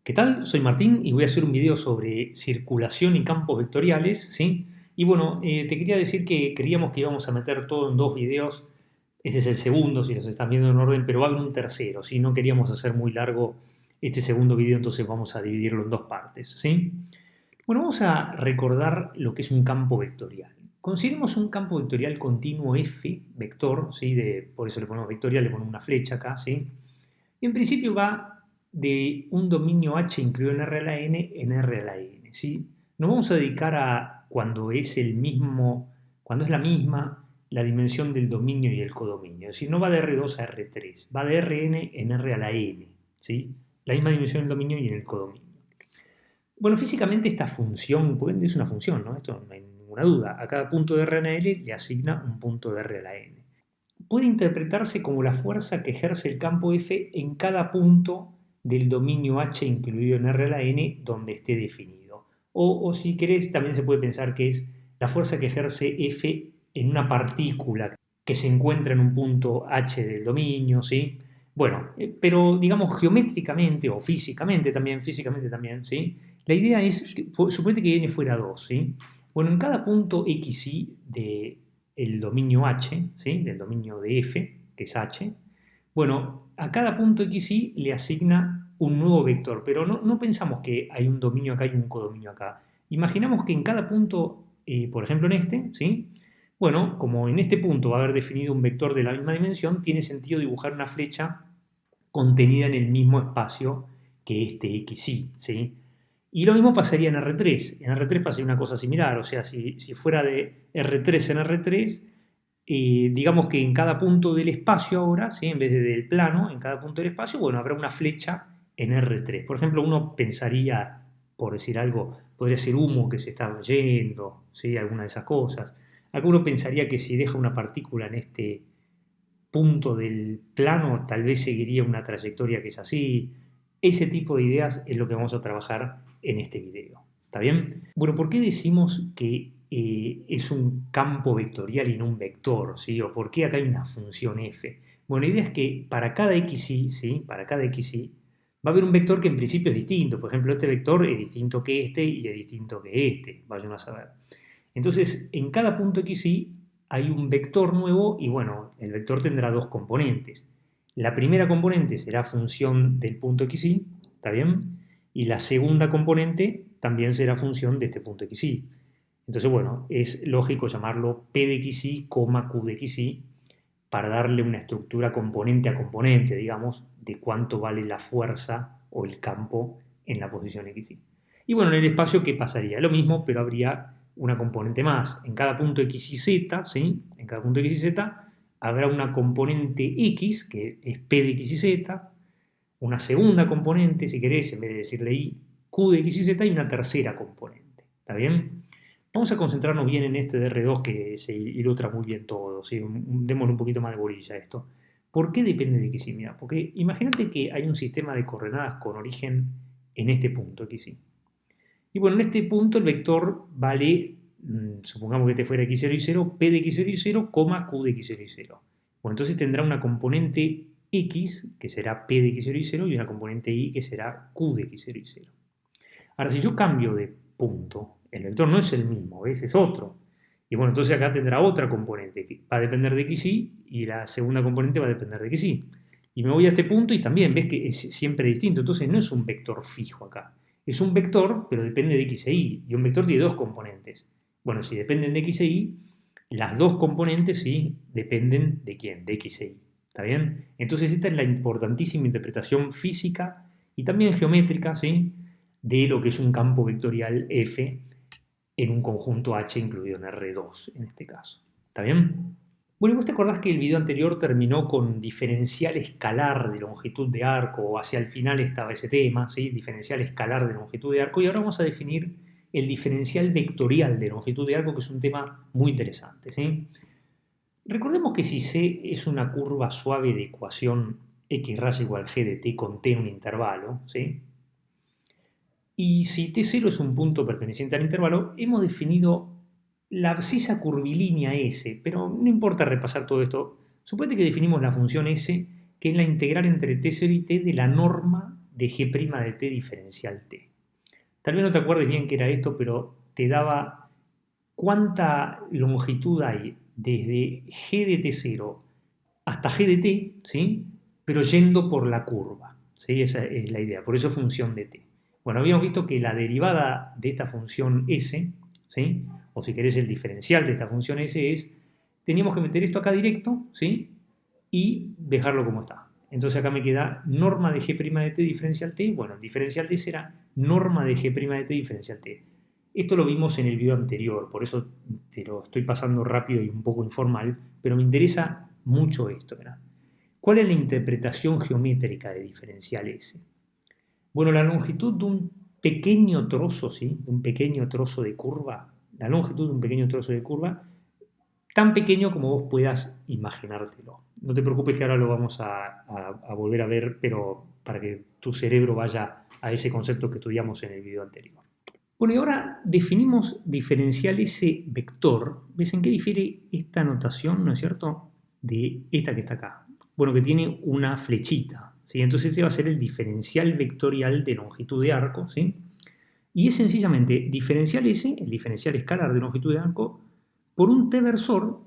¿Qué tal? Soy Martín y voy a hacer un video sobre circulación y campos vectoriales, ¿sí? Y bueno, te quería decir que creíamos que íbamos a meter todo en dos videos. Este es el segundo, si los están viendo en orden, pero va a haber un tercero, ¿sí? No queríamos hacer muy largo este segundo video, entonces vamos a dividirlo en dos partes, ¿sí? Bueno, vamos a recordar lo que es un campo vectorial. Consideremos un campo vectorial continuo F, vector, ¿sí? Por eso le ponemos vectorial, le ponemos una flecha acá, ¿sí? En principio va de un dominio H incluido en R a la N en R a la N, ¿sí? Nos vamos a dedicar a cuando es el mismo, cuando es la misma la dimensión del dominio y el codominio. Es decir, no va de R2 a R3, va de Rn en R a la N, ¿sí? La misma dimensión del dominio y en el codominio. Bueno, físicamente esta función, porque es una función, ¿no? Esto no hay ninguna duda. A cada punto de R a la N le asigna un punto de R a la N. Puede interpretarse como la fuerza que ejerce el campo F en cada punto del dominio H incluido en R a la N donde esté definido. O si querés, también se puede pensar que es la fuerza que ejerce F en una partícula que se encuentra en un punto H del dominio, ¿sí? Bueno, pero digamos geométricamente o físicamente también, ¿sí? La idea es, suponete que n fuera 2, ¿sí? Bueno, en cada punto xy del dominio H, ¿sí? Del dominio de F, que es H, bueno, a cada punto xy le asigna un nuevo vector, pero no pensamos que hay un dominio acá y un codominio acá. Imaginamos que en cada punto, por ejemplo en este, ¿sí? Bueno, como en este punto va a haber definido un vector de la misma dimensión, tiene sentido dibujar una flecha contenida en el mismo espacio que este xy, ¿sí? Y lo mismo pasaría en R3. En R3 pasaría una cosa similar, o sea, si fuera de R3 en R3, digamos que en cada punto del espacio ahora, ¿sí? En vez de del plano, en cada punto del espacio, bueno, habrá una flecha en R3. Por ejemplo, uno pensaría, por decir algo, podría ser humo que se está yendo, ¿sí? Alguna de esas cosas. Acá uno pensaría que si deja una partícula en este punto del plano, tal vez seguiría una trayectoria que es así. Ese tipo de ideas es lo que vamos a trabajar en este video. ¿Está bien? Bueno, ¿por qué decimos que es un campo vectorial y no un vector? ¿Sí? ¿O por qué acá hay una función f? Bueno, la idea es que para cada xy, ¿sí? Para cada xy, va a haber un vector que en principio es distinto. Por ejemplo, este vector es distinto que este y es distinto que este. Vayan a saber. Entonces, en cada punto xy hay un vector nuevo y bueno, el vector tendrá dos componentes. La primera componente será función del punto xy, ¿está bien? Y la segunda componente también será función de este punto xy. Entonces, bueno, es lógico llamarlo P de xy, Q de xy, para darle una estructura componente a componente, digamos, de cuánto vale la fuerza o el campo en la posición xy. Y bueno, en el espacio, ¿qué pasaría? Lo mismo, pero habría una componente más. En cada punto x y z, ¿sí? En cada punto x y z habrá una componente x, que es p de x y z, una segunda componente, si querés, en vez de decirle y, q de x y z, y una tercera componente. ¿Está bien? Vamos a concentrarnos bien en este de R2 que se ilustra muy bien todo, ¿sí? Démosle un poquito más de bolilla a esto. ¿Por qué depende de xy? Mira, porque imagínate que hay un sistema de coordenadas con origen en este punto xy. Y bueno, en este punto el vector vale, supongamos que este fuera x0 y 0, p de x0 y 0, q de x0 y 0. Bueno, entonces tendrá una componente x, que será p de x0 y 0, y una componente y, que será q de x0 y 0. Ahora, si yo cambio de punto, el vector no es el mismo, ¿ves? Es otro. Y bueno, entonces acá tendrá otra componente, que va a depender de xy, y la segunda componente va a depender de xy. Y me voy a este punto y también ves que es siempre distinto, entonces no es un vector fijo acá. Es un vector, pero depende de x e y. Y un vector tiene dos componentes. Bueno, si dependen de x e y, las dos componentes sí dependen de quién, de x e y. ¿Está bien? Entonces esta es la importantísima interpretación física y también geométrica, ¿sí? De lo que es un campo vectorial F en un conjunto H incluido en R2 en este caso. ¿Está bien? Bueno, y vos te acordás que el video anterior terminó con diferencial escalar de longitud de arco, o hacia el final estaba ese tema, ¿sí? Diferencial escalar de longitud de arco, y ahora vamos a definir el diferencial vectorial de longitud de arco, que es un tema muy interesante, ¿sí? Recordemos que si C es una curva suave de ecuación x raya igual g de t con t en un intervalo, ¿sí? Y si t0 es un punto perteneciente al intervalo, hemos definido la abscisa curvilínea S, pero no importa repasar todo esto. Suponete que definimos la función S, que es la integral entre t0 y t de la norma de g' de t diferencial t. Tal vez no te acuerdes bien qué era esto, pero te daba cuánta longitud hay desde g de t0 hasta g de t, ¿sí? Pero yendo por la curva, ¿sí? Esa es la idea, por eso función de t. Bueno, habíamos visto que la derivada de esta función s, ¿sí? O si querés el diferencial de esta función s es, teníamos que meter esto acá directo, ¿sí? Y dejarlo como está. Entonces acá me queda norma de g' de t diferencial t. Bueno, el diferencial de será norma de g' de t diferencial t. Esto lo vimos en el video anterior, por eso te lo estoy pasando rápido y un poco informal, pero me interesa mucho esto, ¿verdad? ¿Cuál es la interpretación geométrica de diferencial S? Bueno, la longitud de un pequeño trozo, ¿sí? De un pequeño trozo de curva, la longitud de un pequeño trozo de curva, tan pequeño como vos puedas imaginártelo. No te preocupes que ahora lo vamos a volver a ver, pero para que tu cerebro vaya a ese concepto que estudiamos en el video anterior. Bueno, y ahora definimos diferencial S vector. ¿Ves en qué difiere esta notación, no es cierto, de esta que está acá? Bueno, que tiene una flechita, ¿sí? Entonces este va a ser el diferencial vectorial de longitud de arco, ¿sí? Y es sencillamente diferencial S, el diferencial escalar de longitud de arco, por un t versor,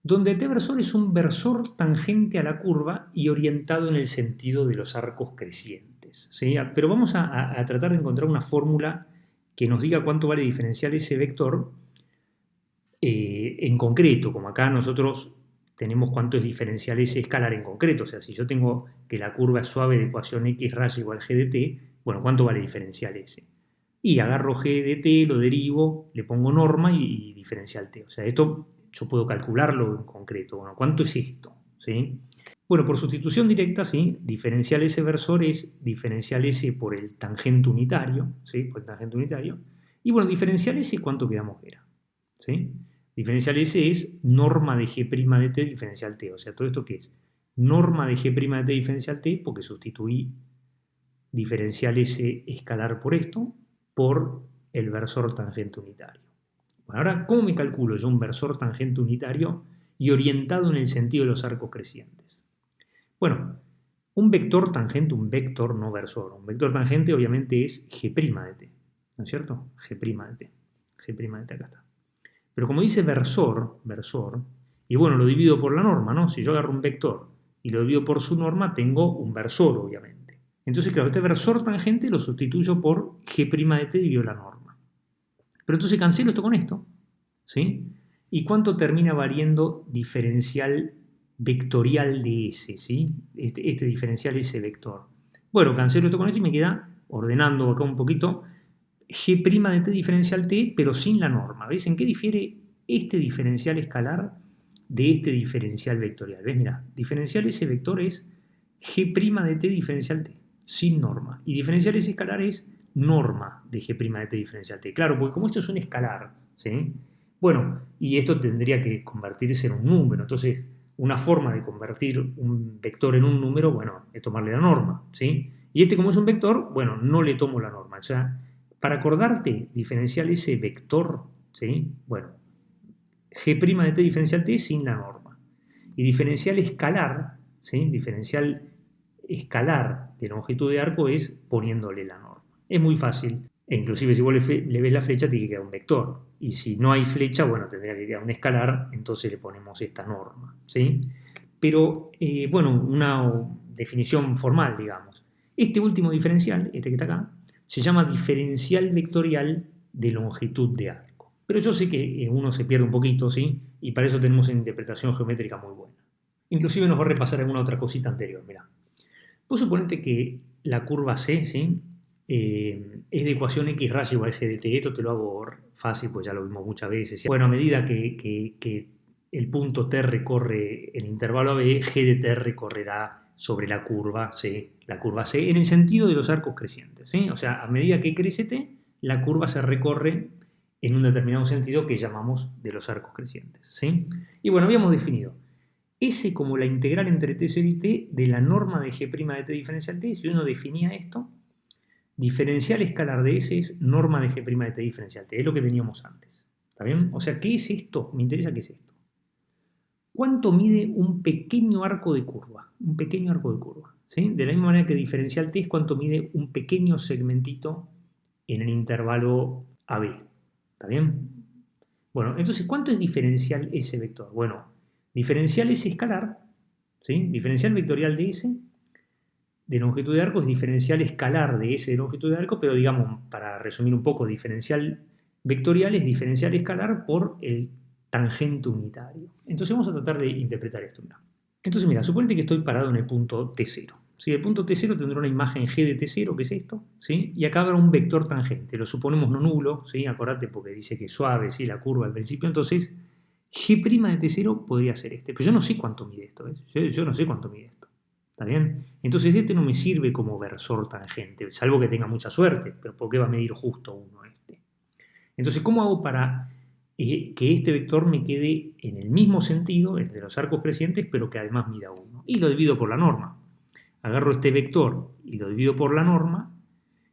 donde t versor es un versor tangente a la curva y orientado en el sentido de los arcos crecientes, ¿sí? Pero vamos a tratar de encontrar una fórmula que nos diga cuánto vale diferencial ese vector en concreto, como acá nosotros tenemos cuánto es diferencial ese escalar en concreto. O sea, si yo tengo que la curva es suave de ecuación x raya igual g de t, bueno, ¿cuánto vale diferencial ese? Y agarro g de t, lo derivo, le pongo norma y diferencial t. O sea, esto yo puedo calcularlo en concreto. Bueno, ¿cuánto es esto? ¿Sí? Bueno, por sustitución directa, ¿sí? Diferencial S versor es diferencial S por el tangente unitario, ¿sí? Por el tangente unitario. Y bueno, diferencial S, ¿cuánto quedamos que era? ¿Sí? Diferencial S es norma de g' de t diferencial t. O sea, ¿todo esto qué es? Norma de g' de t diferencial t, porque sustituí diferencial S escalar por esto, por el versor tangente unitario. Bueno, ahora, ¿cómo me calculo yo un versor tangente unitario y orientado en el sentido de los arcos crecientes? Bueno, un vector tangente, un vector no versor. Un vector tangente obviamente es g' de t, ¿no es cierto? G' de t. G' de t acá está. Pero como dice versor, y bueno, lo divido por la norma, ¿no? Si yo agarro un vector y lo divido por su norma, tengo un versor, obviamente. Entonces, claro, este versor tangente lo sustituyo por g' de t dividido la norma. Pero entonces cancelo esto con esto, ¿sí? ¿Y cuánto termina variando diferencial vectorial de S, ¿sí? Este diferencial S vector? Bueno, cancelo esto con esto y me queda, ordenando acá un poquito, g' de t diferencial t, pero sin la norma. ¿Ves en qué difiere este diferencial escalar de este diferencial vectorial? ¿Ves? Mira, diferencial S vector es g' de t diferencial t, sin norma. Y diferencial S escalar es norma de g' de t diferencial t. Claro, porque como esto es un escalar, ¿sí? Bueno, y esto tendría que convertirse en un número. Entonces, una forma de convertir un vector en un número, bueno, es tomarle la norma, ¿sí? Y este como es un vector, bueno, no le tomo la norma. O sea, para acordarte diferencial ese vector, ¿sí? Bueno, g' de t diferencial t sin la norma. Y diferencial escalar, ¿sí? Diferencial escalar de longitud de arco es poniéndole la norma. Es muy fácil. E inclusive si vos le ves la flecha tiene que quedar un vector. Y si no hay flecha, bueno, tendría que quedar un escalar, entonces le ponemos esta norma, ¿sí? Pero, bueno, una definición formal, digamos. Este último diferencial, este que está acá, se llama diferencial vectorial de longitud de arco. Pero yo sé que uno se pierde un poquito, ¿sí? Y para eso tenemos una interpretación geométrica muy buena. Inclusive nos va a repasar alguna otra cosita anterior, mirá. Vos suponete que la curva C, ¿sí? Es de ecuación x raya igual g de t. Esto te lo hago fácil, pues ya lo vimos muchas veces. Bueno, a medida que el punto t recorre el intervalo AB, g de t recorrerá sobre la curva C, en el sentido de los arcos crecientes, ¿sí? O sea, a medida que crece t, la curva se recorre en un determinado sentido que llamamos de los arcos crecientes, ¿sí? Y bueno, habíamos definido S como la integral entre t0 y t de la norma de g' de t diferencial t. Si uno definía esto, diferencial escalar de S es norma de g' de t diferencial t. Es lo que teníamos antes. ¿Está bien? O sea, ¿qué es esto? Me interesa qué es esto. ¿Cuánto mide un pequeño arco de curva? Un pequeño arco de curva. ¿sí? De la misma manera que diferencial t es cuánto mide un pequeño segmentito en el intervalo AB. ¿Está bien? Bueno, entonces, ¿cuánto es diferencial S vector? Bueno, diferencial S escalar, ¿sí? Diferencial vectorial de S de longitud de arco es diferencial escalar de S de longitud de arco, pero digamos, para resumir un poco, diferencial vectorial es diferencial escalar por el tangente unitario. Entonces vamos a tratar de interpretar esto. Entonces, mira, suponete que estoy parado en el punto T0. ¿Sí? El punto T0 tendrá una imagen G de T0, que es esto, ¿sí? Y acá habrá un vector tangente, lo suponemos no nulo, ¿sí? Acordate porque dice que es suave, ¿sí? La curva al principio, entonces G' de T0 podría ser este, pero yo no sé cuánto mide esto, ¿ves? Yo no sé cuánto mide esto, ¿está bien? Entonces este no me sirve como versor tangente, salvo que tenga mucha suerte, pero ¿por qué va a medir justo uno este? Entonces, ¿cómo hago para que este vector me quede en el mismo sentido, el de los arcos crecientes, pero que además mida 1? Y lo divido por la norma. Agarro este vector y lo divido por la norma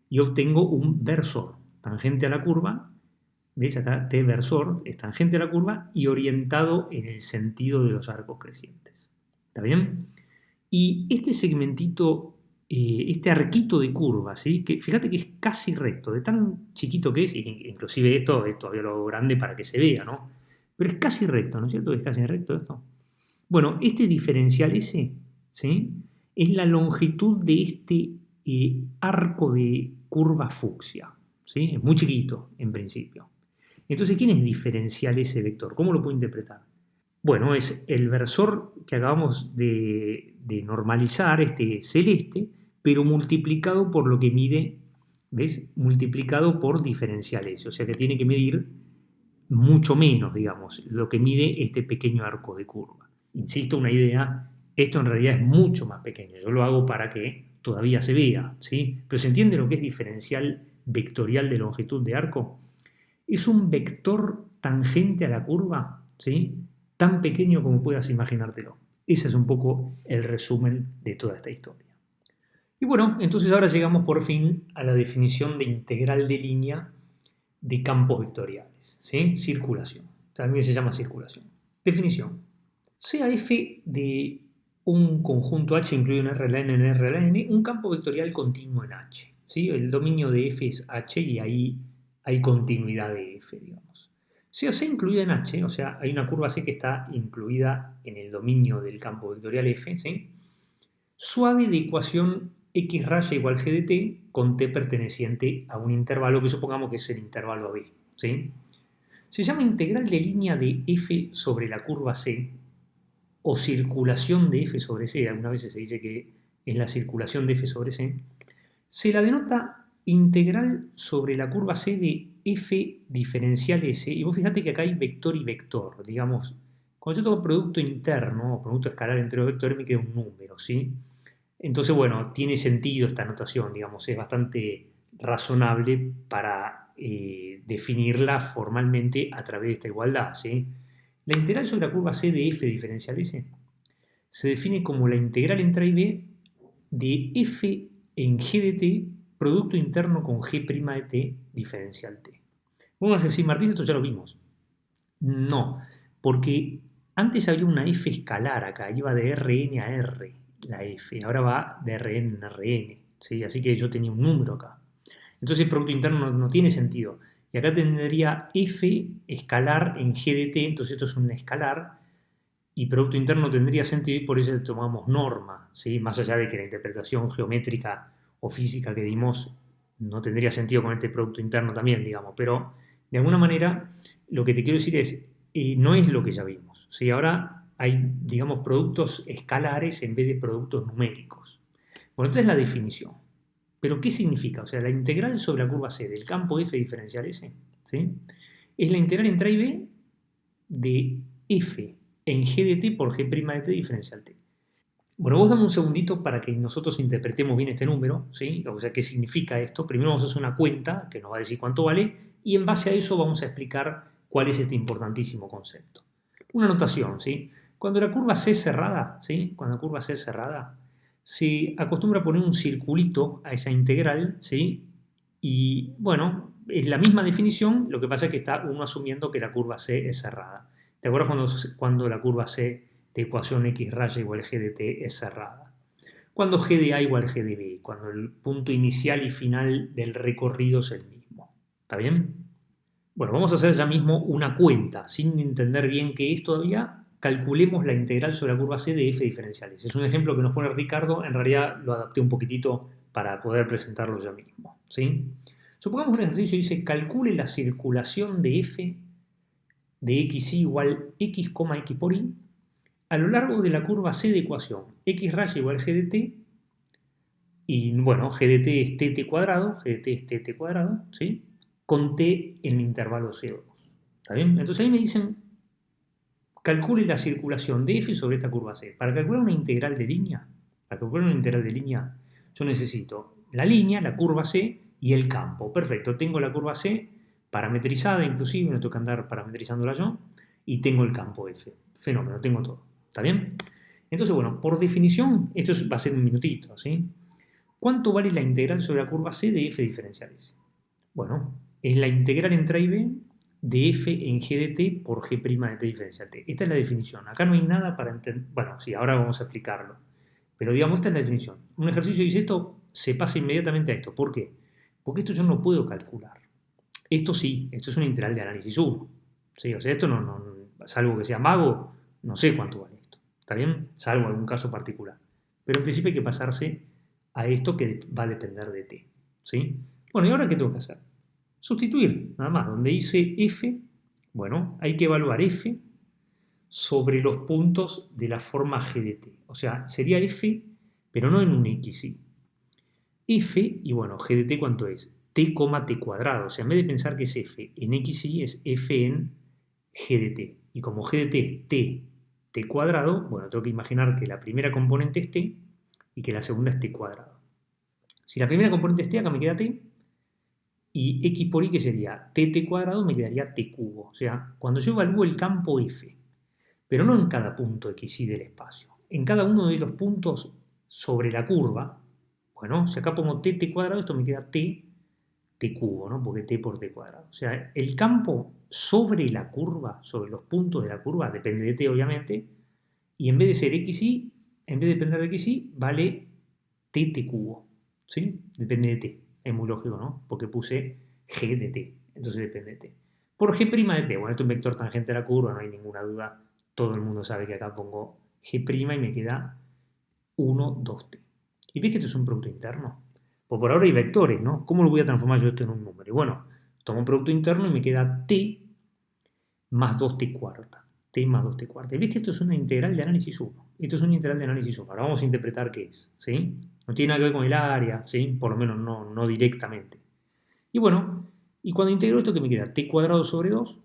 y obtengo un versor tangente a la curva. ¿Veis acá? T versor es tangente a la curva y orientado en el sentido de los arcos crecientes. ¿Está bien? Y este segmentito, este arquito de curva, ¿sí? Que fíjate que es casi recto, de tan chiquito que es, inclusive esto es todavía lo grande para que se vea, ¿no? Pero es casi recto, ¿no es cierto? Es casi recto esto. Bueno, este diferencial S, ¿sí? Es la longitud de este arco de curva fucsia, ¿sí? Es muy chiquito en principio. Entonces, ¿quién es diferencial S vector? ¿Cómo lo puedo interpretar? Bueno, es el versor que acabamos de normalizar, este celeste, pero multiplicado por lo que mide, ¿ves? Multiplicado por diferencial S, o sea que tiene que medir mucho menos, digamos, lo que mide este pequeño arco de curva. Insisto, una idea, esto en realidad es mucho más pequeño, yo lo hago para que todavía se vea, ¿sí? Pero ¿se entiende lo que es diferencial vectorial de longitud de arco? Es un vector tangente a la curva, ¿sí? Tan pequeño como puedas imaginártelo. Ese es un poco el resumen de toda esta historia. Y bueno, entonces ahora llegamos por fin a la definición de integral de línea de campos vectoriales, ¿sí? Circulación. También se llama circulación. Definición. Sea f de un conjunto H incluido en R a la n en R a la n, un campo vectorial continuo en H, ¿sí? El dominio de f es H y ahí hay continuidad de f, digamos. Sea C incluida en H, o sea, hay una curva C que está incluida en el dominio del campo vectorial f, ¿sí? Suave de ecuación x raya igual g de t con t perteneciente a un intervalo que supongamos que es el intervalo AB, ¿sí? Se llama integral de línea de f sobre la curva C o circulación de f sobre C, algunas veces se dice que es la circulación de f sobre C, se la denota integral sobre la curva C de f diferencial S, y vos fíjate que acá hay vector y vector, digamos, cuando yo tengo producto interno o producto escalar entre los vectores me queda un número, ¿sí? Entonces, bueno, tiene sentido esta notación, digamos, es bastante razonable para definirla formalmente a través de esta igualdad, ¿sí? La integral sobre la curva C de f diferencial S se define como la integral entre A y B de f en g de t, producto interno con g' de t diferencial t. Vamos a decir, Martín, esto ya lo vimos. No, porque antes había una f escalar acá, iba de Rn a R, la f, ahora va de Rn en Rn, ¿sí? Así que yo tenía un número acá. Entonces el producto interno no tiene sentido. Y acá tendría f escalar en g de t, entonces esto es un escalar, y producto interno tendría sentido y por eso tomamos norma, ¿sí? Más allá de que la interpretación geométrica o física que dimos no tendría sentido con este producto interno también, digamos, pero de alguna manera lo que te quiero decir es, no es lo que ya vimos, ¿sí? Ahora hay, digamos, productos escalares en vez de productos numéricos. Bueno, esta es la definición. ¿Pero qué significa? O sea, la integral sobre la curva C del campo f diferencial S, ¿sí? Es la integral entre A y B de f en g de t por g' de t diferencial t. Bueno, vos dame un segundito para que nosotros interpretemos bien este número, ¿sí? O sea, ¿qué significa esto? Primero vamos a hacer una cuenta que nos va a decir cuánto vale y en base a eso vamos a explicar cuál es este importantísimo concepto. Una notación, ¿sí? Cuando la curva C es cerrada, ¿sí? Cuando la curva C es cerrada, se acostumbra a poner un circulito a esa integral, ¿sí? Y bueno, es la misma definición, lo que pasa es que está uno asumiendo que la curva C es cerrada. ¿Te acuerdas cuando la curva C de ecuación x raya igual g de t es cerrada? cuando G de A igual a G de B, cuando el punto inicial y final del recorrido es el mismo. ¿Está bien? Bueno, vamos a hacer ya mismo una cuenta, sin entender bien qué es todavía. Calculemos la integral sobre la curva C de f diferenciales. Es un ejemplo que nos pone Ricardo, en realidad lo adapté un poquitito para poder presentarlo ya mismo, ¿sí? Supongamos un ejercicio que dice, calcule la circulación de f de xy igual x, x por y a lo largo de la curva C de ecuación x raya igual g de t, y bueno, g de t es tt cuadrado, g de t es tt cuadrado, ¿sí? Con t en el intervalo CO2. ¿Está bien? Entonces ahí me dicen, calcule la circulación de f sobre esta curva C. Para calcular una integral de línea, yo necesito la línea, la curva C y el campo. Perfecto, tengo la curva C parametrizada inclusive, no tengo que andar parametrizándola yo, y tengo el campo F. Fenómeno, tengo todo. ¿Está bien? Entonces, bueno, por definición, esto va a ser un minutito, ¿sí? ¿Cuánto vale la integral sobre la curva C de f diferenciales? Bueno, es la integral entre A y B de f en g de t por g' de t diferencial t. Esta es la definición. Acá no hay nada para entender. Bueno, sí, ahora vamos a explicarlo. Pero digamos, esta es la definición. Un ejercicio dice esto, se pasa inmediatamente a esto. ¿Por qué? Porque esto yo no puedo calcular. Esto sí, esto es una integral de análisis 1. ¿Sí? O sea, esto salvo que sea mago, no sé cuánto vale esto. ¿Está bien? Salvo algún caso particular. Pero en principio hay que pasarse a esto que va a depender de t. ¿Sí? Bueno, ¿y ahora qué tengo que hacer? Sustituir, nada más. Donde dice f, bueno, hay que evaluar f sobre los puntos de la forma g de t. O sea, sería f, pero no en un x, ¿sí? F, y bueno, g de t, ¿cuánto es? T, t cuadrado. O sea, en vez de pensar que es f en x, y es f en g de t. Y como g de t es t cuadrado, bueno, tengo que imaginar que la primera componente es t y que la segunda es t cuadrado. Si la primera componente es t, acá me queda t, y x por y, que sería tt cuadrado, me quedaría t cubo. O sea, cuando yo evalúo el campo f, pero no en cada punto xy del espacio, en cada uno de los puntos sobre la curva, bueno, si acá pongo tt cuadrado, esto me queda t cubo, ¿no? Porque t por t cuadrado. O sea, el campo sobre la curva, sobre los puntos de la curva, depende de t obviamente, y en vez de ser xy, en vez de depender de xy, vale tt cubo, ¿sí? Depende de t. Es muy lógico, ¿no? Porque puse g de t, entonces depende de t. Por g' de t, bueno, esto es un vector tangente a la curva, no hay ninguna duda. Todo el mundo sabe que acá pongo g' y me queda 1, 2t. ¿Y ves que esto es un producto interno? Pues por ahora hay vectores, ¿no? ¿Cómo lo voy a transformar yo esto en un número? Y bueno, tomo un producto interno y me queda t más 2t cuarta. T más 2t cuarta. Y ves que esto es una integral de análisis 1. Esto es una integral de análisis 1. Ahora vamos a interpretar qué es, ¿sí? No tiene nada que ver con el área, ¿sí? Por lo menos no directamente. Y bueno, y cuando integro esto, ¿qué me queda? T cuadrado sobre 2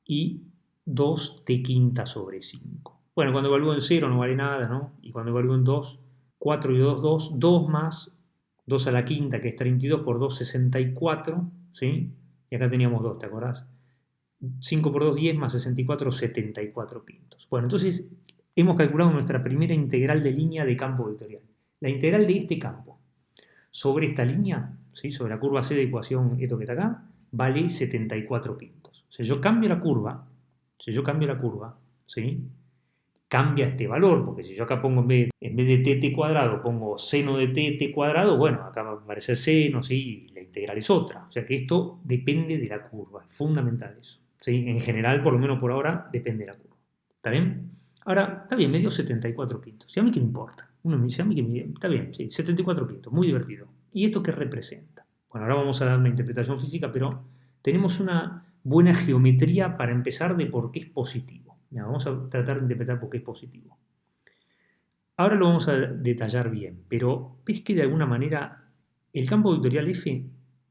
y 2t quinta sobre 5. Bueno, cuando evalúo en 0 no vale nada, ¿no? Y cuando evalúo en 2, 4 y 2, 2, 2 más 2 a la quinta, que es 32, por 2, 64, ¿sí? Y acá teníamos 2, ¿te acordás? 5 por 2, 10, más 64, 74 quintos. Bueno, entonces hemos calculado nuestra primera integral de línea de campo vectorial. La integral de este campo sobre esta línea, ¿sí? Sobre la curva C de ecuación, esto que está acá, vale 74 quintos. Si yo cambio la curva, ¿sí? Cambia este valor, porque si yo acá pongo en vez de tt cuadrado, pongo seno de tt cuadrado, bueno, acá va a aparecer seno, ¿sí? Y la integral es otra. O sea que esto depende de la curva, es fundamental eso, ¿sí? En general, por lo menos por ahora, depende de la curva. ¿Está bien? Ahora, está bien, me dio 74 quintos. ¿Y a mí qué me importa? Uno me dice, a mí que está bien, sí, 74 quintos, muy divertido. ¿Y esto qué representa? Bueno, ahora vamos a dar una interpretación física, pero tenemos una buena geometría para empezar de por qué es positivo. Ya, vamos a tratar de interpretar por qué es positivo. Ahora lo vamos a detallar bien, pero ves que de alguna manera el campo vectorial F,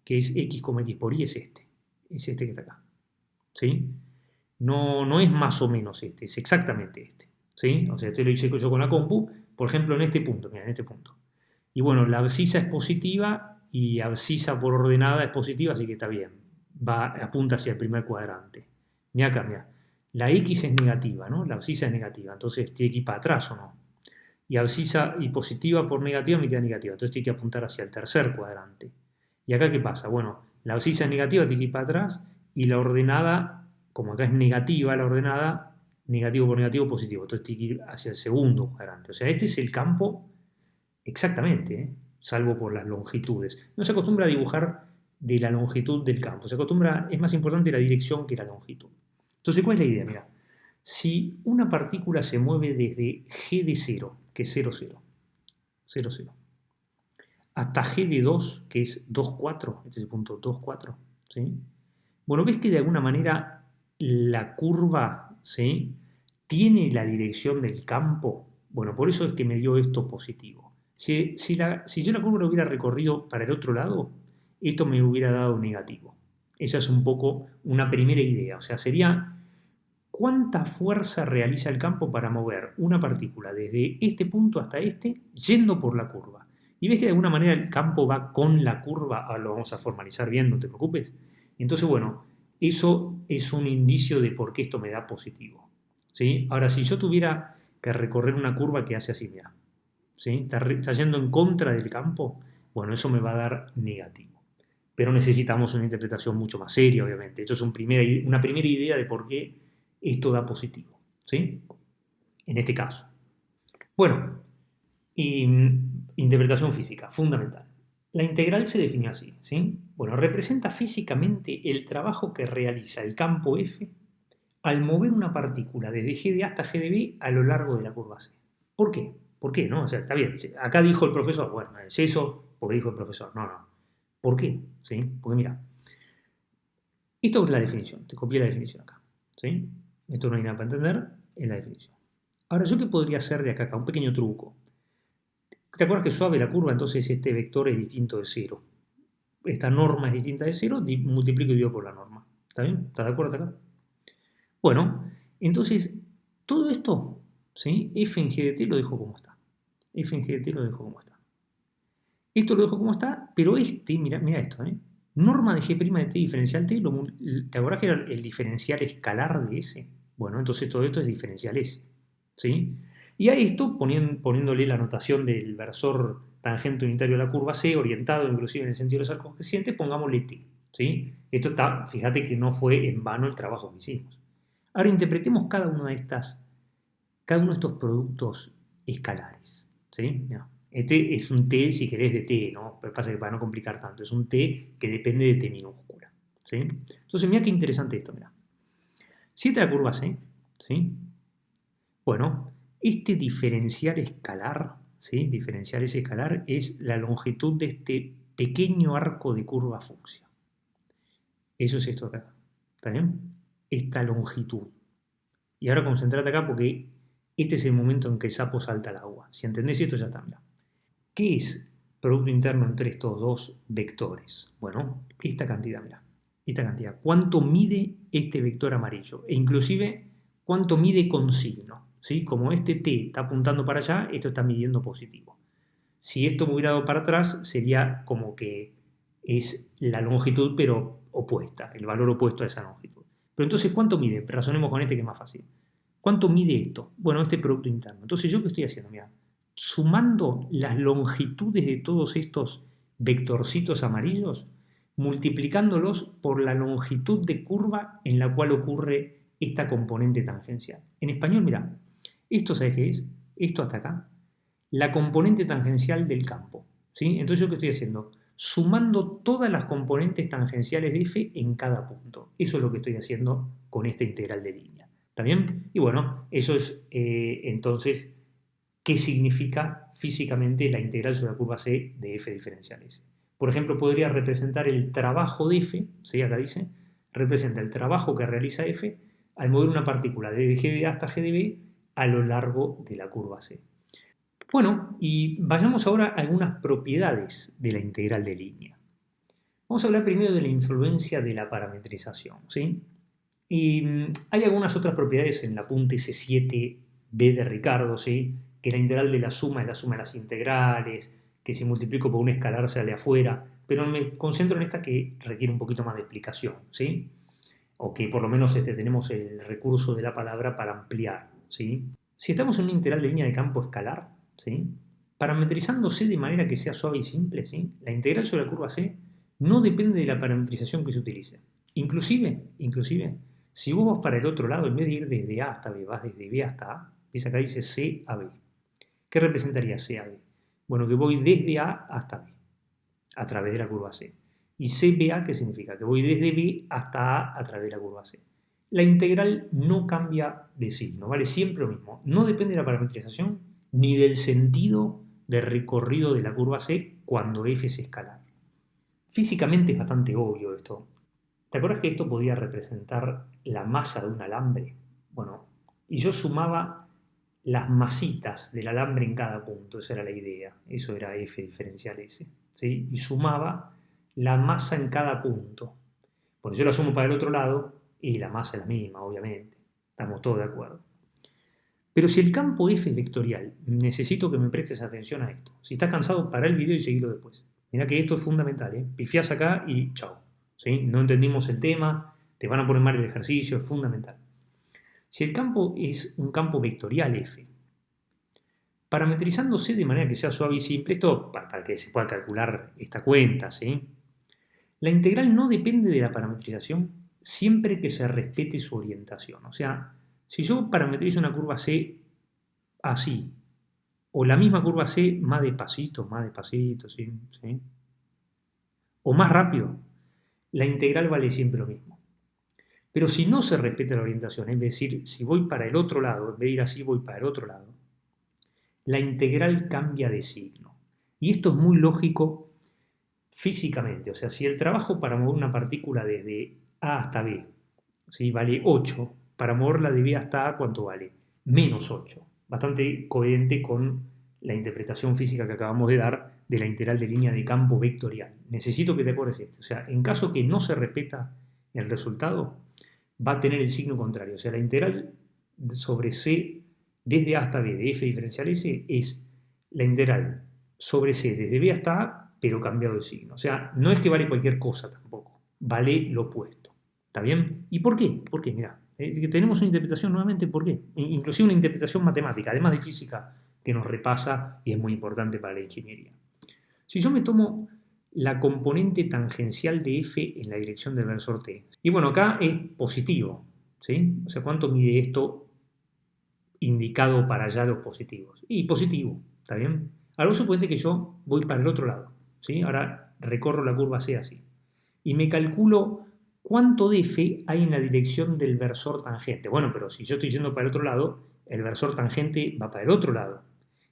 que es x, x por y, es este que está acá. ¿Sí? No es más o menos este, es exactamente este. ¿Sí? O sea, este lo hice yo con la compu, por ejemplo, en este punto, mira, en este punto. Y bueno, la abscisa es positiva y abscisa por ordenada es positiva, así que está bien. Apunta hacia el primer cuadrante. Mira acá, mira. La x es negativa, ¿no? La abscisa es negativa, entonces tiene que ir para atrás o no. Y abscisa y positiva por negativa me queda negativa, entonces tiene que apuntar hacia el tercer cuadrante. ¿Y acá qué pasa? Bueno, la abscisa es negativa, tiene que ir para atrás, y la ordenada, como acá es negativa la ordenada, negativo por negativo, positivo. Entonces tiene que ir hacia el segundo cuadrante. O sea, este es el campo Exactamente, ¿eh? Salvo por las longitudes. No se acostumbra a dibujar de la longitud del campo, se acostumbra, es más importante la dirección que la longitud. Entonces, ¿cuál es la idea? Mira, si una partícula se mueve desde G de 0, que es 0, 0, 0, 0, hasta G de 2, que es 2, 4, este es el punto 2, 4, ¿sí? Bueno, ves que de alguna manera la curva, ¿sí?, tiene la dirección del campo. Bueno, por eso es que me dio esto positivo. Si yo la curva lo hubiera recorrido para el otro lado, esto me hubiera dado negativo. Esa es un poco una primera idea. O sea, sería cuánta fuerza realiza el campo para mover una partícula desde este punto hasta este, yendo por la curva. Y ves que de alguna manera el campo va con la curva, ahora lo vamos a formalizar bien, no te preocupes. Entonces, bueno, eso es un indicio de por qué esto me da positivo, ¿sí? Ahora, si yo tuviera que recorrer una curva que hace así, mira, ¿sí? Está yendo en contra del campo, bueno, eso me va a dar negativo. Pero necesitamos una interpretación mucho más seria, obviamente. Esto es una primera idea de por qué esto da positivo, ¿sí? En este caso. Bueno, interpretación física, fundamental. La integral se define así, ¿sí? Bueno, representa físicamente el trabajo que realiza el campo F al mover una partícula desde G de A hasta G de B a lo largo de la curva C. ¿Por qué? ¿Por qué? ¿No? O sea, está bien. Acá dijo el profesor, bueno, es eso porque dijo el profesor. No, no. ¿Por qué? ¿Sí? Porque mira, esto es la definición. Te copié la definición acá. ¿Sí? Esto no hay nada para entender, es la definición. Ahora, ¿yo qué podría hacer de acá a acá? Un pequeño truco. ¿Te acuerdas que suave la curva? Entonces este vector es distinto de 0. Esta norma es distinta de 0, multiplico y divido por la norma. ¿Está bien? ¿Estás de acuerdo acá? Bueno, entonces, todo esto, ¿sí? F en G de T lo dejo como está. F en G de T lo dejo como está. Esto lo dejo como está, pero mira, mira esto, ¿eh? Norma de G' de T diferencial T, ¿te acordás que era el diferencial escalar de S? Bueno, entonces todo esto es diferencial S, ¿sí? Y a esto, poniéndole la notación del versor tangente unitario a la curva C, orientado inclusive en el sentido de los arcos crecientes, pongámosle T, ¿sí? Esto está, fíjate que no fue en vano el trabajo que hicimos. Ahora interpretemos cada uno de estos productos escalares, ¿sí? Mira, este es un T, si querés, de T, ¿no? Pero pasa que para no complicar tanto, es un T que depende de T minúscula, ¿sí? Entonces, mira qué interesante esto, mira. Si esta es la curva C, ¿sí? Bueno, este diferencial escalar, ¿sí? Diferencial S escalar es la longitud de este pequeño arco de curva fucsia. Eso es esto acá, ¿está bien? Esta longitud. Y ahora concentrate acá porque este es el momento en que el sapo salta al agua. Si entendés esto, ya está. Mirá. ¿Qué es producto interno entre estos dos vectores? Bueno, esta cantidad, mirá. Esta cantidad. ¿Cuánto mide este vector amarillo? E inclusive, ¿cuánto mide con signo? ¿Sí? Como este T está apuntando para allá, esto está midiendo positivo. Si esto me hubiera dado para atrás, sería como que es la longitud, pero opuesta, el valor opuesto a esa longitud. Pero entonces, ¿cuánto mide? Razonemos con este que es más fácil. ¿Cuánto mide esto? Bueno, este producto interno. Entonces, ¿yo qué estoy haciendo? Mira, sumando las longitudes de todos estos vectorcitos amarillos, multiplicándolos por la longitud de curva en la cual ocurre esta componente tangencial. En español, mira, esto, ¿sabes qué es? Esto hasta acá. La componente tangencial del campo, ¿sí? Entonces, ¿yo qué estoy haciendo? Sumando todas las componentes tangenciales de f en cada punto. Eso es lo que estoy haciendo con esta integral de línea. ¿Está bien? Y bueno, eso es entonces qué significa físicamente la integral sobre la curva C de f diferencial S. Por ejemplo, podría representar el trabajo de f, ¿sí? Acá dice, representa el trabajo que realiza f al mover una partícula desde G de A hasta G de B a lo largo de la curva C. Bueno, y vayamos ahora a algunas propiedades de la integral de línea. Vamos a hablar primero de la influencia de la parametrización, ¿sí? Y hay algunas otras propiedades en la punta S7b de Ricardo, ¿sí? Que la integral de la suma es la suma de las integrales, que si multiplico por un escalar sale afuera, pero me concentro en esta que requiere un poquito más de explicación, ¿sí? O que por lo menos tenemos el recurso de la palabra para ampliar, ¿sí? Si estamos en una integral de línea de campo escalar, ¿sí? Parametrizándose de manera que sea suave y simple, ¿sí? La integral sobre la curva C no depende de la parametrización que se utilice. Inclusive, si vos vas para el otro lado, en vez de ir desde A hasta B, vas desde B hasta A, ves acá dice C a B. ¿Qué representaría C a B? Bueno, que voy desde A hasta B, a través de la curva C. Y CBA, ¿qué significa? Que voy desde B hasta A través de la curva C. La integral no cambia de signo, vale siempre lo mismo. No depende de la parametrización ni del sentido de recorrido de la curva C cuando f es escalar. Físicamente es bastante obvio esto. ¿Te acuerdas que esto podía representar la masa de un alambre? Bueno, y yo sumaba las masitas del alambre en cada punto, esa era la idea, eso era f diferencial s, ¿sí? Y sumaba la masa en cada punto. Bueno, yo la sumo para el otro lado y la masa es la misma, obviamente, estamos todos de acuerdo. Pero si el campo f es vectorial, necesito que me prestes atención a esto. Si estás cansado, para el video y seguilo después. Mira que esto es fundamental, ¿eh? Pifiás acá y chao. ¿Sí? No entendimos el tema, te van a poner mal el ejercicio, es fundamental. Si el campo es un campo vectorial f, parametrizándose de manera que sea suave y simple, esto para que se pueda calcular esta cuenta, ¿sí? La integral no depende de la parametrización siempre que se respete su orientación. O sea, si yo parametrizo una curva C así, o la misma curva C más despacito, ¿sí? ¿Sí? O más rápido, la integral vale siempre lo mismo. Pero si no se respeta la orientación, es decir, si voy para el otro lado, en vez de ir así, voy para el otro lado, la integral cambia de signo. Y esto es muy lógico físicamente. O sea, si el trabajo para mover una partícula desde A hasta B, ¿sí? Vale 8, para moverla de B hasta A, ¿cuánto vale? Menos 8. Bastante coherente con la interpretación física que acabamos de dar de la integral de línea de campo vectorial. Necesito que te acuerdes esto. O sea, en caso que no se respeta el resultado, va a tener el signo contrario. O sea, la integral sobre C desde A hasta B de f diferencial s es la integral sobre C desde B hasta A, pero cambiado el signo. O sea, no es que vale cualquier cosa tampoco. Vale lo opuesto. ¿Está bien? ¿Y por qué? ¿Por qué? Mirá, tenemos una interpretación nuevamente, ¿por qué? Inclusive una interpretación matemática, además de física, que nos repasa y es muy importante para la ingeniería. Si yo me tomo la componente tangencial de f en la dirección del versor t, y bueno, acá es positivo, ¿sí? O sea, ¿cuánto mide esto indicado para allá los positivos? Y positivo, ¿está bien? Ahora suponete que yo voy para el otro lado, ¿sí? Ahora recorro la curva C así, y me calculo cuánto de f hay en la dirección del versor tangente. Bueno, pero si yo estoy yendo para el otro lado, el versor tangente va para el otro lado.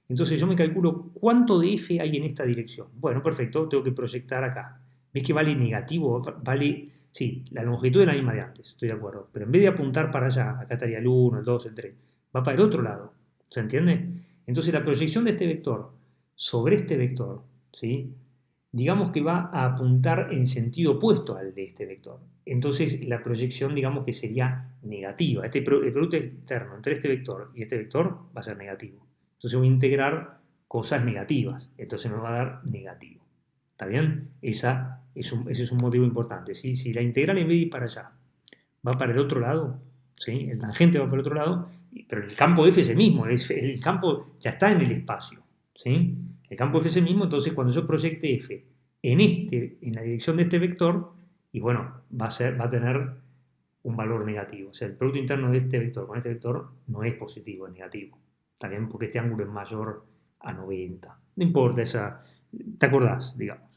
Entonces yo me calculo cuánto de f hay en esta dirección. Bueno, perfecto, tengo que proyectar acá. ¿Ves que vale negativo? Vale, sí, la longitud es la misma de antes, estoy de acuerdo. Pero en vez de apuntar para allá, acá estaría el 1, el 2, el 3, va para el otro lado. ¿Se entiende? Entonces la proyección de este vector sobre este vector, ¿sí? Digamos que va a apuntar en sentido opuesto al de este vector. Entonces la proyección, digamos que sería negativa. El producto externo entre este vector y este vector va a ser negativo. Entonces voy a integrar cosas negativas. Entonces me va a dar negativo. ¿Está bien? Ese es un motivo importante. ¿Sí? Si la integral en vez de ir para allá va para el otro lado, ¿sí? El tangente va para el otro lado, pero el campo f es el mismo. El campo ya está en el espacio. ¿Sí? El campo f es el mismo, entonces cuando yo proyecte f en la dirección de este vector, y bueno, va a tener un valor negativo. O sea, el producto interno de este vector con este vector no es positivo, es negativo. También porque este ángulo es mayor a 90. No importa, ¿te acordás? Digamos.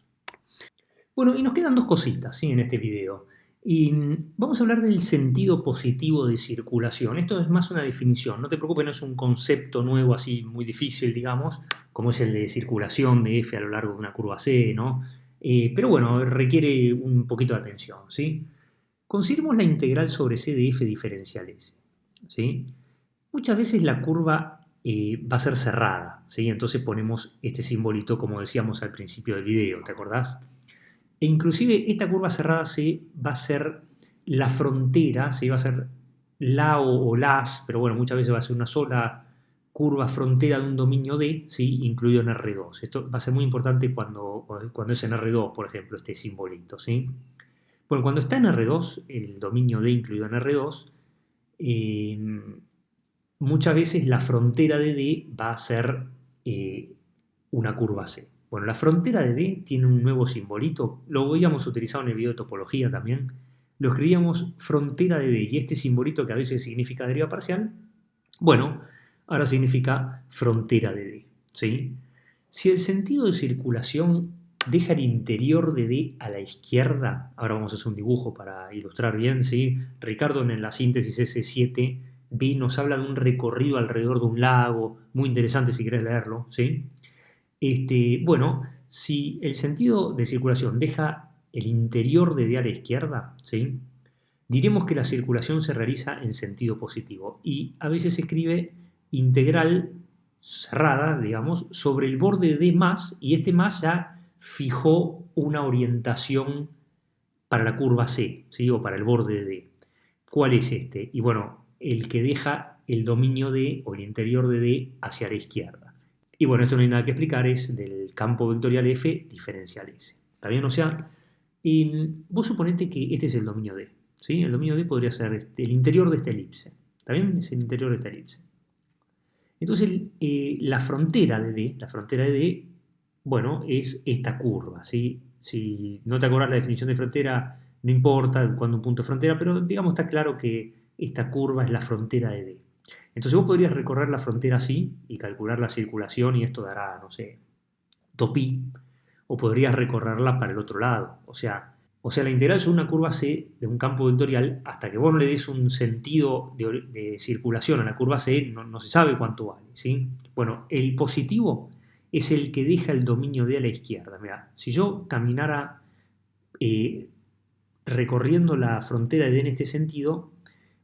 Bueno, y nos quedan dos cositas, ¿sí? En este video. Y vamos a hablar del sentido positivo de circulación. Esto es más una definición, no te preocupes, no es un concepto nuevo así muy difícil, digamos, como es el de circulación de f a lo largo de una curva C, ¿no? Pero bueno, requiere un poquito de atención, ¿sí? Consideremos la integral sobre c de f diferencial s, ¿sí? Muchas veces la curva va a ser cerrada, ¿sí? Entonces ponemos este simbolito como decíamos al principio del video, ¿te acordás? E inclusive esta curva cerrada va a ser la frontera, ¿sí? Va a ser la o las, pero bueno, muchas veces va a ser una sola curva frontera de un dominio D, ¿sí? Incluido en R2. Esto va a ser muy importante cuando es en R2, por ejemplo, este simbolito, ¿sí? Bueno, cuando está en R2, el dominio D incluido en R2, muchas veces la frontera de D va a ser una curva C. Bueno, la frontera de D tiene un nuevo simbolito, lo habíamos utilizado en el video de topología también, lo escribíamos frontera de D y este simbolito que a veces significa deriva parcial, bueno, ahora significa frontera de D, ¿sí? Si el sentido de circulación deja el interior de D a la izquierda, ahora vamos a hacer un dibujo para ilustrar bien, ¿sí? Ricardo en la síntesis S7b nos habla de un recorrido alrededor de un lago, muy interesante si querés leerlo, ¿sí? Bueno, si el sentido de circulación deja el interior de D a la izquierda, ¿sí? Diremos que la circulación se realiza en sentido positivo y a veces se escribe integral cerrada, digamos, sobre el borde de D más, y este más ya fijó una orientación para la curva C, ¿sí? O para el borde de D. ¿Cuál es este? Y bueno, el que deja el dominio D o el interior de D hacia la izquierda. Y bueno, esto no hay nada que explicar, es del campo vectorial F diferencial S. ¿Está bien? O sea, vos suponete que este es el dominio D, ¿sí? El dominio D podría ser el interior de esta elipse. ¿Está bien? Es el interior de esta elipse. Entonces, la frontera de D, bueno, es esta curva, ¿sí? Si no te acordás la definición de frontera, no importa cuándo un punto es frontera, pero digamos está claro que esta curva es la frontera de D. Entonces vos podrías recorrer la frontera así y calcular la circulación y esto dará, no sé, 2pi, o podrías recorrerla para el otro lado. O sea, la integral sobre una curva C de un campo vectorial, hasta que vos no le des un sentido de circulación a la curva C, no se sabe cuánto vale, ¿sí? Bueno, el positivo es el que deja el dominio D a la izquierda. Mirá, si yo caminara recorriendo la frontera de D en este sentido,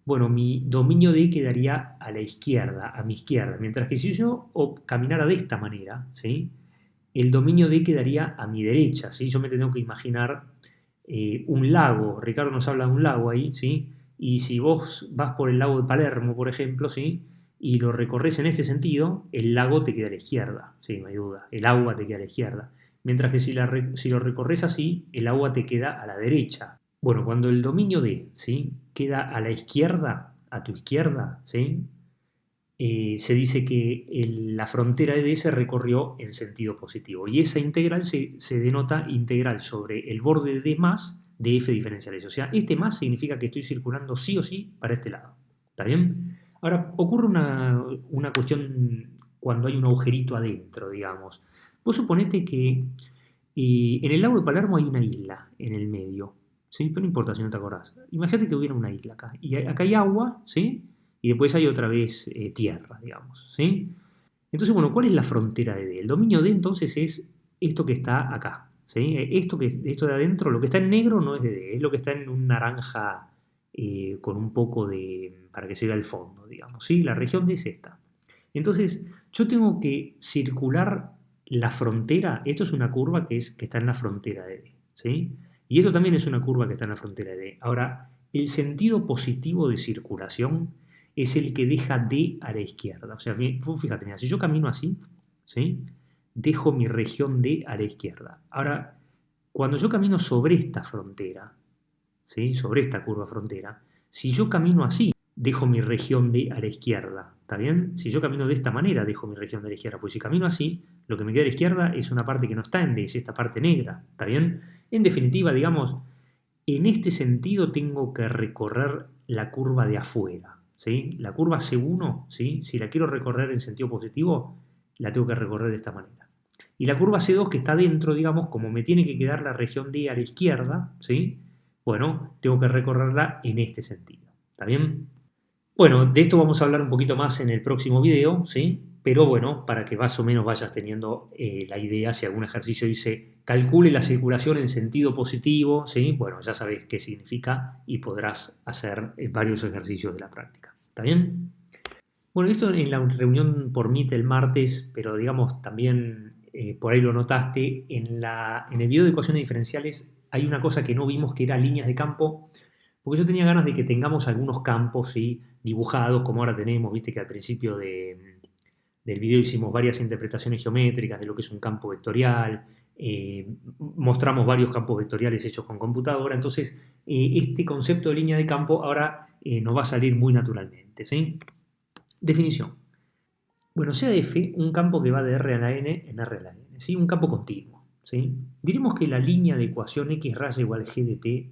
bueno, mi dominio D quedaría a la izquierda, a mi izquierda, mientras que si yo caminara de esta manera, ¿sí? El dominio D quedaría a mi derecha, ¿sí? Yo me tengo que imaginar un lago. Ricardo nos habla de un lago ahí, ¿sí? Y si vos vas por el lago de Palermo, por ejemplo, ¿sí? Y lo recorres en este sentido, el lago te queda a la izquierda, ¿sí? No hay duda. El agua te queda a la izquierda. Mientras que si lo recorres así, el agua te queda a la derecha. Bueno, cuando el dominio D, ¿sí? Queda a la izquierda, a tu izquierda, ¿sí? Se dice que la frontera de D se recorrió en sentido positivo. Y esa integral se denota integral sobre el borde de D más de F diferencial S. O sea, este más significa que estoy circulando sí o sí para este lado. ¿Está bien? Ahora, ocurre una cuestión cuando hay un agujerito adentro, digamos. Vos suponete que en el lago de Palermo hay una isla en el medio, ¿sí? Pero no importa si no te acordás. Imagínate que hubiera una isla acá. Y acá hay agua, ¿sí? Y después hay otra vez tierra, digamos, ¿sí? Entonces, bueno, ¿cuál es la frontera de D? El dominio D entonces es esto que está acá, ¿sí? Esto de adentro, lo que está en negro no es de D, es lo que está en un naranja con un poco para que se vea el fondo, digamos, ¿sí? La región D es esta. Entonces, yo tengo que circular la frontera, esto es una curva que está en la frontera de D, ¿sí? Y esto también es una curva que está en la frontera de D. Ahora, el sentido positivo de circulación es el que deja D a la izquierda. O sea, fíjate, mira, si yo camino así, ¿sí? Dejo mi región D a la izquierda. Ahora, cuando yo camino sobre esta frontera, ¿sí? Sobre esta curva frontera, si yo camino así, dejo mi región D a la izquierda. ¿Está bien? Si yo camino de esta manera, dejo mi región de la izquierda. Pues si camino así, lo que me queda a la izquierda es una parte que no está en D, es esta parte negra. ¿Está bien? En definitiva, digamos, en este sentido tengo que recorrer la curva de afuera, ¿sí? La curva C1, ¿sí? Si la quiero recorrer en sentido positivo, la tengo que recorrer de esta manera. Y la curva C2 que está dentro, digamos, como me tiene que quedar la región D a la izquierda, ¿sí? Bueno, tengo que recorrerla en este sentido. ¿Está bien? Bueno, de esto vamos a hablar un poquito más en el próximo video, ¿sí? Pero bueno, para que más o menos vayas teniendo la idea, si algún ejercicio dice calcule la circulación en sentido positivo, ¿sí? Bueno, ya sabes qué significa y podrás hacer varios ejercicios de la práctica. ¿Está bien? Bueno, esto en la reunión por Meet el martes, pero digamos también por ahí lo notaste, en el video de ecuaciones diferenciales hay una cosa que no vimos que era líneas de campo, porque yo tenía ganas de que tengamos algunos campos, ¿sí? Dibujados, como ahora tenemos, viste que al principio del video hicimos varias interpretaciones geométricas de lo que es un campo vectorial, mostramos varios campos vectoriales hechos con computadora, entonces este concepto de línea de campo ahora nos va a salir muy naturalmente, ¿sí? Definición. Bueno, sea F un campo que va de R a la N en R a la N, ¿sí? Un campo continuo, ¿sí? Diremos que la línea de ecuación x raya igual g de t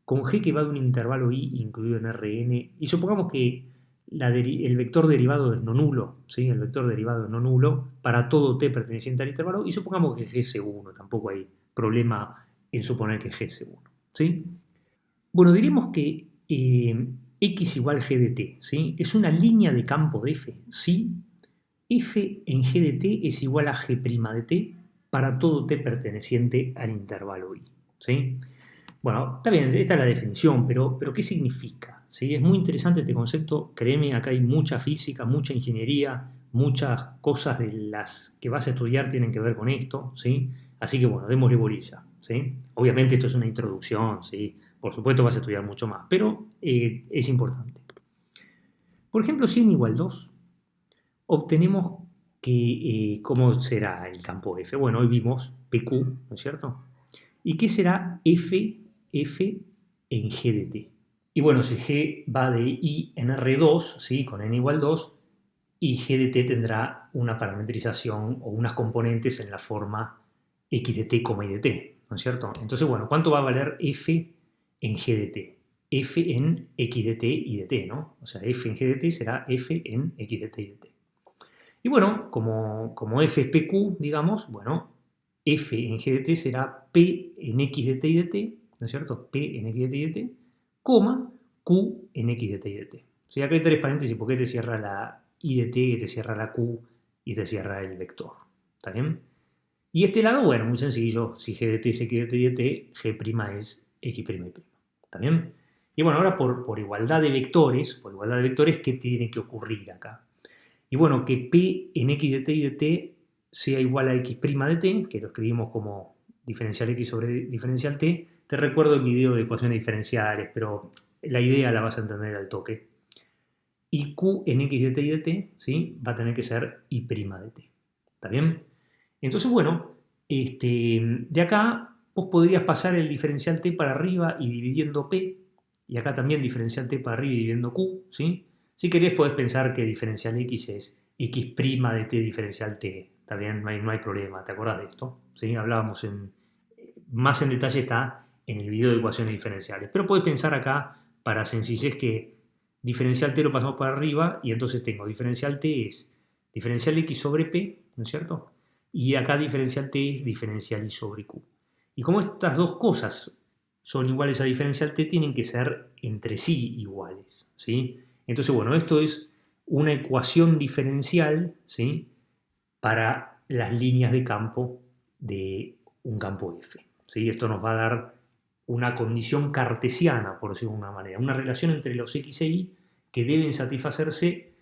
con g que va de un intervalo i incluido en Rn, y supongamos que el vector derivado es no nulo, ¿sí? El vector derivado es no nulo para todo t perteneciente al intervalo y supongamos que G es 1, tampoco hay problema en suponer que G es 1, ¿sí? Bueno, diremos que x igual G de t, ¿sí? Es una línea de campo de f, ¿sí? F en G de t es igual a G' de t para todo t perteneciente al intervalo I, ¿sí? Bueno, está bien, esta es la definición, pero ¿qué significa? ¿Sí? Es muy interesante este concepto, créeme, acá hay mucha física, mucha ingeniería, muchas cosas de las que vas a estudiar tienen que ver con esto, ¿sí? Así que bueno, démosle bolilla, ¿sí? Obviamente esto es una introducción, ¿sí? Por supuesto vas a estudiar mucho más, pero es importante. Por ejemplo, si n igual 2, obtenemos que, ¿cómo será el campo F? Bueno, hoy vimos PQ, ¿no es cierto? ¿Y qué será F en G de t? Y bueno, si G va de I en R2, ¿sí? Con n igual 2, y G de t tendrá una parametrización o unas componentes en la forma X de t, Y de t, ¿no es cierto? Entonces, bueno, ¿cuánto va a valer F en G de t? F en X de t y de t, ¿no? O sea, F en G de t será F en X de t y de t. Y bueno, como F es PQ, digamos, bueno, F en G de t será P en X de t y de t, ¿no es cierto? P en X de t y de t, coma, Q en X de t y de t. O sea, acá hay tres paréntesis porque te cierra la I de t, te cierra la Q y te cierra el vector. ¿Está bien? Y este lado, bueno, muy sencillo. Si G de t es X de t y de t, G' es X'. ¿Está bien? Y bueno, ahora por igualdad de vectores, ¿qué tiene que ocurrir acá? Y bueno, que P en X de t y de t sea igual a X' de t, que lo escribimos como diferencial X sobre diferencial t. Te recuerdo el video de ecuaciones diferenciales, pero la idea la vas a entender al toque. Y Q en X de t y de t, ¿sí? Va a tener que ser I' de t. ¿Está bien? Entonces, bueno, de acá vos podrías pasar el diferencial t para arriba y dividiendo P, y acá también diferencial t para arriba y dividiendo Q, ¿sí? Si querés podés pensar que diferencial X es X' de t diferencial t, ¿está bien? No hay problema, ¿te acordás de esto? ¿Sí? Hablábamos más en detalle está en el video de ecuaciones diferenciales, pero podés pensar acá, para sencillez, que diferencial t lo pasamos para arriba y entonces tengo diferencial t es diferencial X sobre P, ¿no es cierto? Y acá diferencial t es diferencial I sobre Q. Y como estas dos cosas son iguales a diferencial t, tienen que ser entre sí iguales, ¿sí? Entonces, bueno, esto es una ecuación diferencial, ¿sí? Para las líneas de campo de un campo F, ¿sí? Esto nos va a dar una condición cartesiana, por decirlo de una manera, una relación entre los X e Y que deben satisfacerse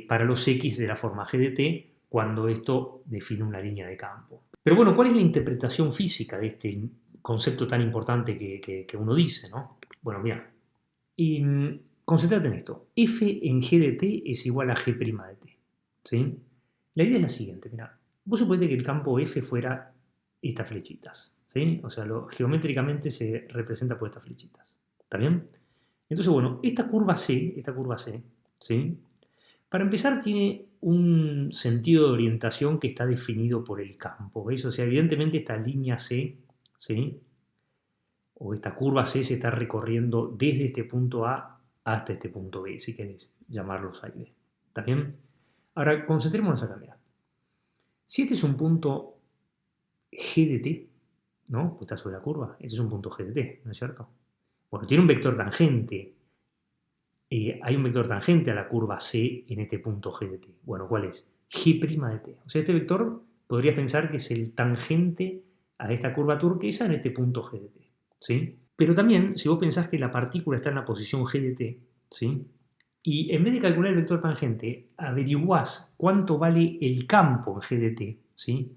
para los X de la forma G de t cuando esto define una línea de campo. Pero bueno, ¿cuál es la interpretación física de este concepto tan importante que uno dice, ¿no? Bueno, mira, concéntrate en esto. F en G de t es igual a G' de t, ¿sí? La idea es la siguiente, mira, vos suponete que el campo F fuera estas flechitas, ¿sí? O sea, geométricamente se representa por estas flechitas, ¿está bien? Entonces, bueno, esta curva C, ¿sí? Para empezar tiene un sentido de orientación que está definido por el campo, ¿veis? O sea, evidentemente esta línea C, ¿sí? O esta curva C se está recorriendo desde este punto A hasta este punto B, si querés llamarlos A y B, ¿está bien? Ahora, concentrémonos acá, mira. Si este es un punto G de t, ¿no? Pues está sobre la curva, este es un punto G de t, ¿no es cierto? Bueno, tiene un vector tangente. Hay un vector tangente a la curva C en este punto G de t. Bueno, ¿cuál es? G' de t. O sea, este vector podrías pensar que es el tangente a esta curva turquesa en este punto G de t, ¿sí? Pero también, si vos pensás que la partícula está en la posición G de t, ¿sí? Y en vez de calcular el vector tangente, averiguás cuánto vale el campo en G de t, ¿sí?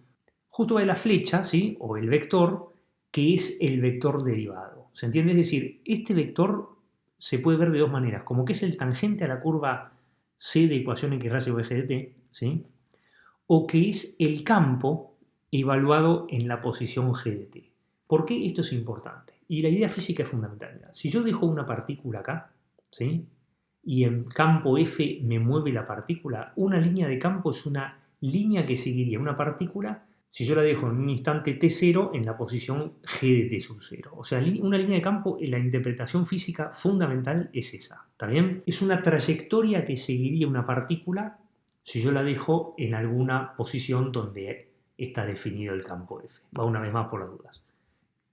Justo va la flecha, ¿sí? O el vector, que es el vector derivado. ¿Se entiende? Es decir, este vector se puede ver de dos maneras, como que es el tangente a la curva C de ecuación X rayo de G de t, ¿sí? O que es el campo evaluado en la posición G de t. ¿Por qué esto es importante? Y la idea física es fundamental. Si yo dejo una partícula acá, ¿sí? Y en campo F me mueve la partícula, una línea de campo es una línea que seguiría una partícula si yo la dejo en un instante t0 en la posición g de t sub 0. O sea, una línea de campo, en la interpretación física fundamental es esa, ¿está bien? Es una trayectoria que seguiría una partícula si yo la dejo en alguna posición donde está definido el campo F. Va una vez más por las dudas.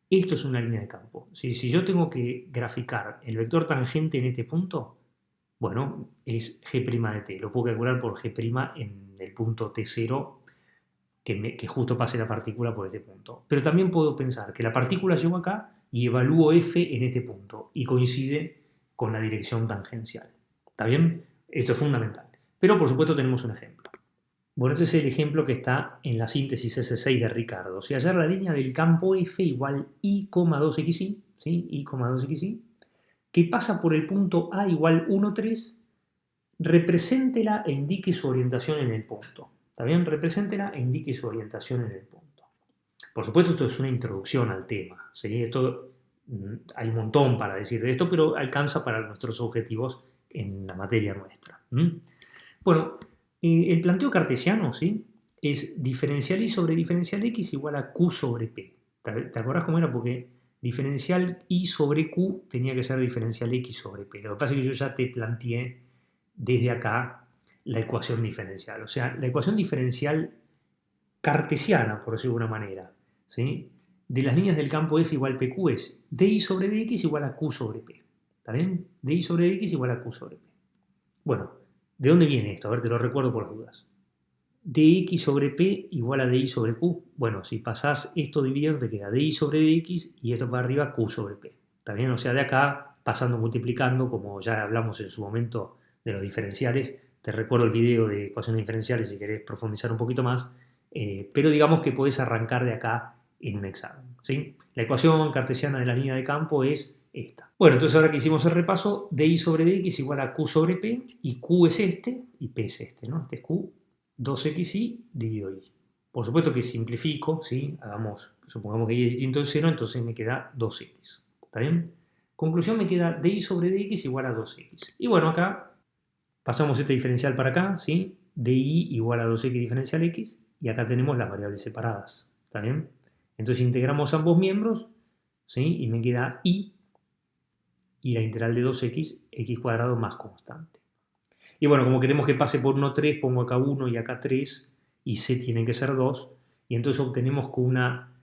Esto es una línea de campo. Si yo tengo que graficar el vector tangente en este punto, bueno, es g' de t. Lo puedo calcular por g' en el punto t0 que justo pase la partícula por este punto. Pero también puedo pensar que la partícula llegó acá y evalúo f en este punto y coincide con la dirección tangencial. ¿Está bien? Esto es fundamental. Pero por supuesto tenemos un ejemplo. Bueno, este es el ejemplo que está en la síntesis S6 de Ricardo. O sea, hallar la línea del campo F igual I,2xi, ¿sí? I,2xi, que pasa por el punto A igual 1, 3, represéntela e indique su orientación en el punto. ¿Está bien? Represéntela e indique su orientación en el punto. Por supuesto, esto es una introducción al tema, ¿sí? Esto, hay un montón para decir de esto, pero alcanza para nuestros objetivos en la materia nuestra. Bueno, el planteo cartesiano, ¿sí?, es diferencial y sobre diferencial x igual a q sobre p. ¿Te acordás cómo era? Porque diferencial y sobre q tenía que ser diferencial x sobre p. Lo que pasa es que yo ya te planteé desde acá la ecuación diferencial. O sea, la ecuación diferencial cartesiana, por decirlo de alguna manera, ¿sí?, de las líneas del campo F igual PQ es dy sobre dx igual a q sobre p. ¿Está bien? dy sobre dx igual a q sobre p. Bueno, ¿de dónde viene esto? A ver, te lo recuerdo por las dudas. Dx sobre p igual a dy sobre q. Bueno, si pasás esto dividiendo te queda dy sobre dx y esto para arriba q sobre p. ¿Está bien? O sea, de acá, pasando multiplicando, como ya hablamos en su momento de los diferenciales, te recuerdo el video de ecuaciones diferenciales si querés profundizar un poquito más, pero digamos que podés arrancar de acá en un examen, ¿sí? La ecuación cartesiana de la línea de campo es esta. Bueno, entonces ahora que hicimos el repaso, dy sobre dx igual a q sobre p, y q es este, y p es este, ¿no? Este es q, 2xi dividido y. Por supuesto que simplifico, ¿sí? Supongamos que y es distinto de 0, entonces me queda 2x, ¿está bien? Conclusión, me queda dy sobre dx igual a 2x. Y bueno, acá pasamos este diferencial para acá, ¿sí? dy igual a 2x diferencial x, y acá tenemos las variables separadas, ¿está bien? Entonces integramos ambos miembros, ¿sí? Y me queda y la integral de 2x, x cuadrado más constante. Y bueno, como queremos que pase por 1, 3, pongo acá 1 y acá 3, y c tiene que ser 2, y entonces obtenemos con una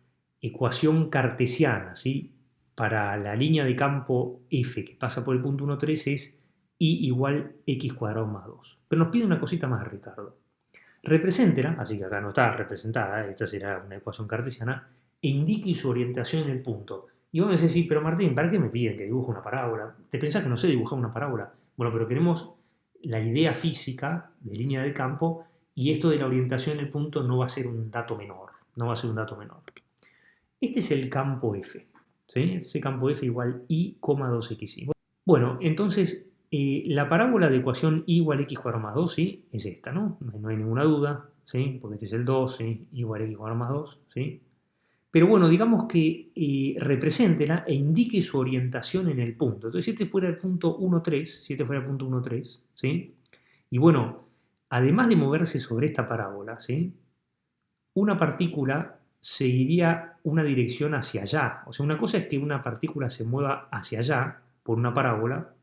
ecuación cartesiana, ¿sí?, para la línea de campo F que pasa por el punto 1, 3 es y igual x cuadrado más 2. Pero nos pide una cosita más, Ricardo. Represéntela, así que acá no está representada, esta será una ecuación cartesiana, e indique su orientación en el punto. Y vos me decís, sí, pero Martín, ¿para qué me piden que dibuje una parábola? ¿Te pensás que no sé dibujar una parábola? Bueno, pero queremos la idea física de línea de campo, y esto de la orientación en el punto no va a ser un dato menor. No va a ser un dato menor. Este es el campo F, ¿sí? Este campo F igual I,2xi. Bueno, entonces la parábola de ecuación I igual x cuadrado más 2, ¿sí?, es esta, ¿no? No hay ninguna duda, ¿sí? Porque este es el 2, ¿sí? I igual x cuadrado más 2, ¿sí? Pero bueno, digamos que represéntela e indique su orientación en el punto. Entonces, si este fuera el punto 1, 3, ¿sí? Y bueno, además de moverse sobre esta parábola, ¿sí?, una partícula seguiría una dirección hacia allá. O sea, una cosa es que una partícula se mueva hacia allá por una parábola,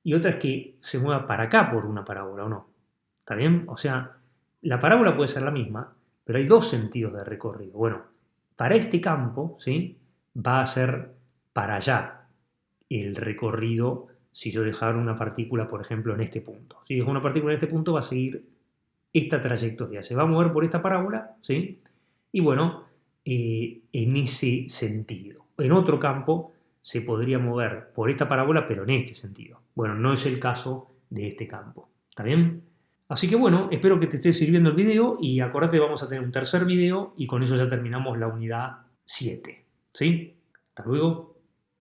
y otra es que se mueva para acá por una parábola, ¿o no? ¿Está bien? O sea, la parábola puede ser la misma, pero hay dos sentidos de recorrido. Bueno, para este campo, ¿sí?, va a ser para allá el recorrido si yo dejara una partícula, por ejemplo, en este punto. Si dejo una partícula en este punto, va a seguir esta trayectoria. Se va a mover por esta parábola, ¿sí? Y bueno, en ese sentido. En otro campo se podría mover por esta parábola, pero en este sentido. Bueno, no es el caso de este campo. ¿Está bien? Así que bueno, espero que te esté sirviendo el video, y acordate, vamos a tener un tercer video y con eso ya terminamos la unidad 7. ¿Sí? Hasta luego.